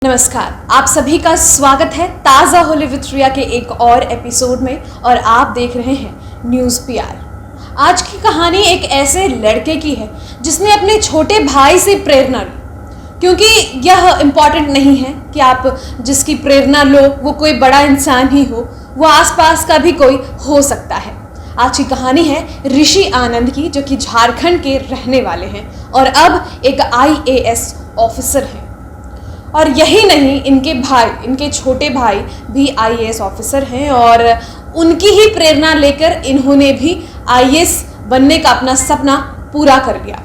नमस्कार, आप सभी का स्वागत है ताज़ा होले विद रिया के एक और एपिसोड में और आप देख रहे हैं न्यूज़ पीआर। आज की कहानी एक ऐसे लड़के की है जिसने अपने छोटे भाई से प्रेरणा ली, क्योंकि यह इम्पॉर्टेंट नहीं है कि आप जिसकी प्रेरणा लो वो कोई बड़ा इंसान ही हो, वो आसपास का भी कोई हो सकता है। आज की कहानी है ऋषि आनंद की, जो कि झारखंड के रहने वाले हैं और अब एक IAS ऑफिसर हैं। और यही नहीं, इनके छोटे भाई भी IAS ऑफिसर हैं और उनकी ही प्रेरणा लेकर इन्होंने भी IAS बनने का अपना सपना पूरा कर लिया।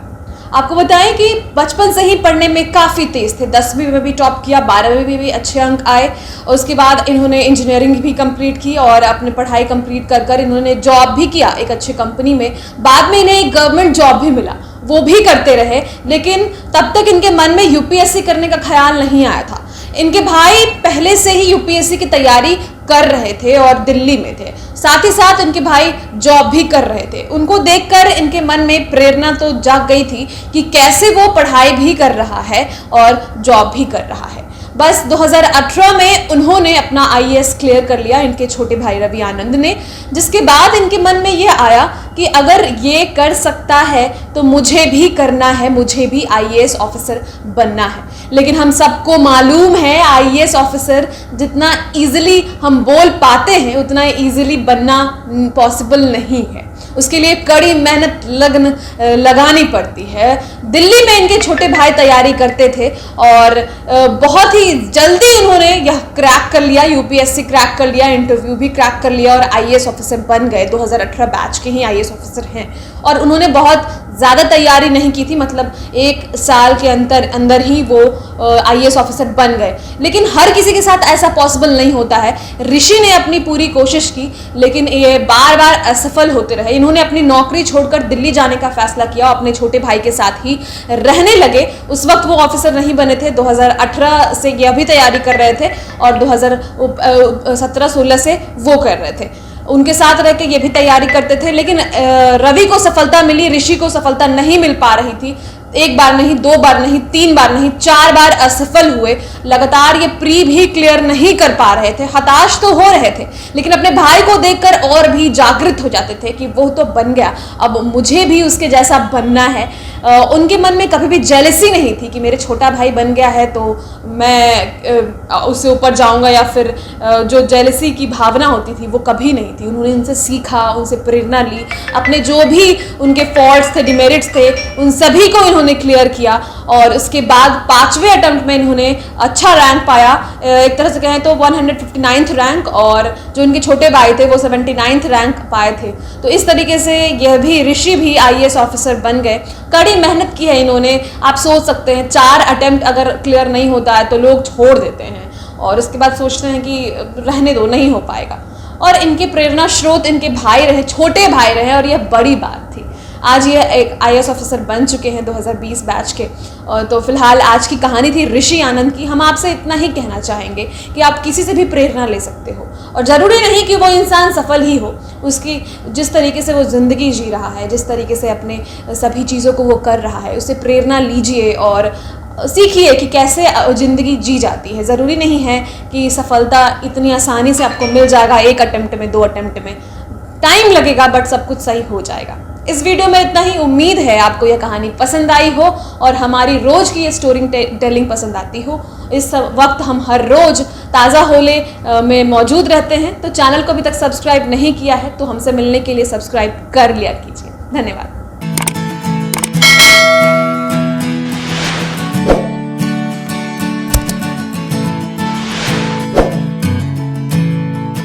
आपको बताएं कि बचपन से ही पढ़ने में काफ़ी तेज़ थे, 10वीं में भी टॉप किया, 12वीं में भी अच्छे अंक आए और उसके बाद इन्होंने इंजीनियरिंग भी कंप्लीट की और अपनी पढ़ाई कंप्लीट कर इन्होंने जॉब भी किया एक अच्छी कंपनी में। बाद में इन्हें एक गवर्नमेंट जॉब भी मिला, वो भी करते रहे, लेकिन तब तक इनके मन में UPSC करने का ख्याल नहीं आया था। इनके भाई पहले से ही UPSC की तैयारी कर रहे थे और दिल्ली में थे, साथ ही साथ इनके भाई जॉब भी कर रहे थे। उनको देखकर इनके मन में प्रेरणा तो जाग गई थी कि कैसे वो पढ़ाई भी कर रहा है और जॉब भी कर रहा है। बस 2018 में उन्होंने अपना IAS क्लियर कर लिया, इनके छोटे भाई रवि आनंद ने, जिसके बाद इनके मन में ये आया कि अगर ये कर सकता है तो मुझे भी करना है, मुझे भी IAS ऑफिसर बनना है। लेकिन हम सबको मालूम है IAS ऑफिसर जितना इजीली हम बोल पाते हैं उतना इजीली बनना पॉसिबल नहीं है। उसके लिए कड़ी मेहनत लगानी पड़ती है। दिल्ली में इनके छोटे भाई तैयारी करते थे और बहुत ही जल्दी उन्होंने यह क्रैक कर लिया, UPSC क्रैक कर लिया, इंटरव्यू भी क्रैक कर लिया और IAS ऑफिसर बन गए। 2018 बैच के ही IAS ऑफिसर हैं और उन्होंने बहुत ज़्यादा तैयारी नहीं की थी, मतलब 1 साल के अंदर ही वो IAS ऑफिसर बन गए। लेकिन हर किसी के साथ ऐसा पॉसिबल नहीं होता है। ऋषि ने अपनी पूरी कोशिश की लेकिन ये बार बार असफल होते रहे। इन्होंने अपनी नौकरी छोड़कर दिल्ली जाने का फैसला किया, अपने छोटे भाई के साथ ही रहने लगे। उस वक्त वो ऑफिसर नहीं बने थे, 2018 से ये अभी तैयारी कर रहे थे और 2017-16 से वो कर रहे थे। उनके साथ रह के ये भी तैयारी करते थे, लेकिन रवि को सफलता मिली, ऋषि को सफलता नहीं मिल पा रही थी। 1 बार नहीं, 2 बार नहीं, 3 बार नहीं, 4 बार असफल हुए। लगातार ये प्री भी क्लियर नहीं कर पा रहे थे, हताश तो हो रहे थे, लेकिन अपने भाई को देखकर और भी जागृत हो जाते थे कि वो तो बन गया, अब मुझे भी उसके जैसा बनना है। उनके मन में कभी भी जेलसी नहीं थी कि मेरे छोटा भाई बन गया है तो मैं उससे ऊपर जाऊंगा, या फिर जो जेलसी की भावना होती थी वो कभी नहीं थी। उन्होंने उनसे सीखा, उनसे प्रेरणा ली, अपने जो भी उनके फॉल्ट्स थे, डिमेरिट्स थे, उन सभी को इन्होंने क्लियर किया और उसके बाद 5वें अटेम्प्ट में इन्होंने अच्छा रैंक पाया। एक तरह से कहें तो 159th रैंक, और जो इनके छोटे भाई थे वो 79th रैंक पाए थे। तो इस तरीके से यह भी ऋषि भी IAS ऑफिसर बन गए। कड़ी मेहनत की है इन्होंने। आप सोच सकते हैं 4 अटेम्प्ट अगर क्लियर नहीं होता है तो लोग छोड़ देते हैं और उसके बाद सोचते हैं कि रहने दो, नहीं हो पाएगा। और इनके प्रेरणा स्रोत इनके भाई रहे, छोटे भाई रहे और यह बड़ी बात थी। आज ये एक IAS ऑफिसर बन चुके हैं 2020 बैच के। तो फिलहाल आज की कहानी थी ऋषि आनंद की। हम आपसे इतना ही कहना चाहेंगे कि आप किसी से भी प्रेरणा ले सकते हो और ज़रूरी नहीं कि वो इंसान सफल ही हो। उसकी जिस तरीके से वो ज़िंदगी जी रहा है, जिस तरीके से अपने सभी चीज़ों को वो कर रहा है, उससे प्रेरणा लीजिए और सीखिए कि कैसे ज़िंदगी जी जाती है। ज़रूरी नहीं है कि सफलता इतनी आसानी से आपको मिल जाएगा, 1 अटेम्प्ट में, 2 अटेम्प्ट में। टाइम लगेगा बट सब कुछ सही हो जाएगा। इस वीडियो में इतना ही। उम्मीद है आपको यह कहानी पसंद आई हो और हमारी रोज़ की ये स्टोरी टेलिंग पसंद आती हो। इस वक्त हम हर रोज़ ताज़ा होले में मौजूद रहते हैं, तो चैनल को अभी तक सब्सक्राइब नहीं किया है तो हमसे मिलने के लिए सब्सक्राइब कर लिया कीजिए। धन्यवाद।